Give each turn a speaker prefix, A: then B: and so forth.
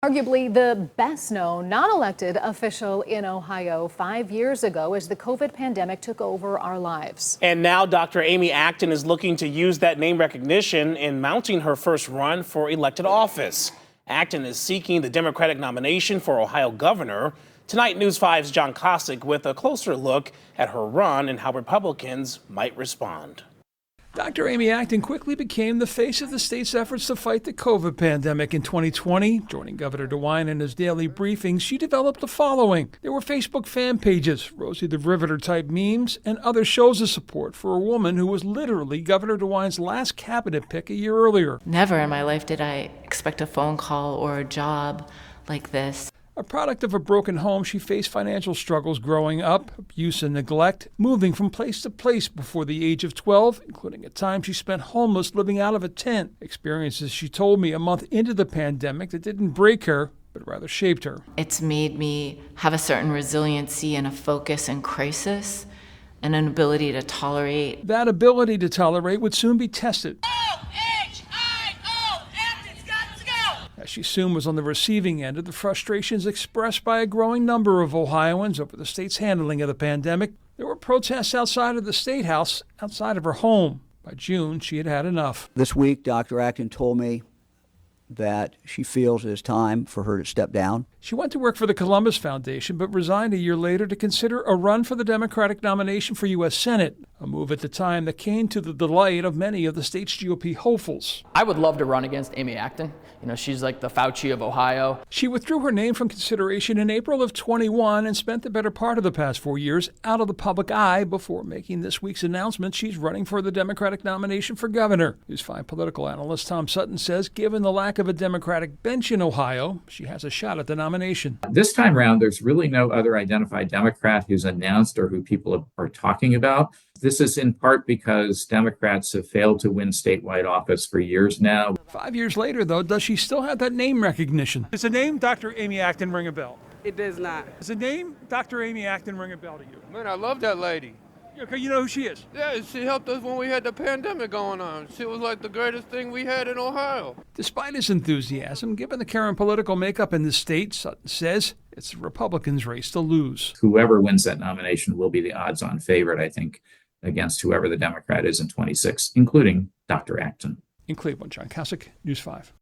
A: Arguably the best known non-elected official in Ohio 5 years ago as the COVID pandemic took over our lives.
B: And now Dr. Amy Acton is looking to use that name recognition in mounting her first run for elected office. Acton is seeking the Democratic nomination for Ohio governor. Tonight, News 5's John Kosick with a closer look at her run and how Republicans might respond.
C: Dr. Amy Acton quickly became the face of the state's efforts to fight the COVID pandemic in 2020. Joining Governor DeWine in his daily briefings, she developed the following. There were Facebook fan pages, Rosie the Riveter-type memes, and other shows of support for a woman who was literally Governor DeWine's last cabinet pick a year earlier.
D: Never in my life did I expect a phone call or a job like this.
C: A product of a broken home, she faced financial struggles growing up, abuse and neglect, moving from place to place before the age of 12, including a time she spent homeless living out of a tent. Experiences, she told me, a month into the pandemic that didn't break her, but rather shaped her.
D: It's made me have a certain resiliency and a focus in crisis and an ability to tolerate.
C: That ability to tolerate would soon be tested, as she soon was on the receiving end of the frustrations expressed by a growing number of Ohioans over the state's handling of the pandemic. There were protests outside of the State House, outside of her home. By June, she had had enough.
E: This week, Dr. Acton told me that she feels it is time for her to step down.
C: She went to work for the Columbus Foundation, but resigned a year later to consider a run for the Democratic nomination for U.S. Senate, a move at the time that came to the delight of many of the state's GOP hopefuls.
F: I would love to run against Amy Acton. You know, she's like the Fauci of Ohio.
C: She withdrew her name from consideration in April of 21 and spent the better part of the past 4 years out of the public eye before making this week's announcement she's running for the Democratic nomination for governor. News 5 political analyst Tom Sutton says given the lack of a Democratic bench in Ohio, she has a shot at the nomination.
G: This time around, there's really no other identified Democrat who's announced or who people are talking about. This is in part because Democrats have failed to win statewide office for years now.
C: 5 years later, though, does she still have that name recognition? Does the name Dr. Amy Acton ring a bell?
H: It does not.
C: Does the name Dr. Amy Acton ring a bell to you?
H: Man, I love that lady.
C: Okay, you know who she is?
H: Yeah, she helped us when we had the pandemic going on. She was like the greatest thing we had in Ohio.
C: Despite his enthusiasm, given the current political makeup in the state, Sutton says it's the Republicans' race to lose.
G: Whoever wins that nomination will be the odds-on favorite, I think, against whoever the Democrat is in 26, including Dr. Acton.
C: In Cleveland, John Kosick, News 5.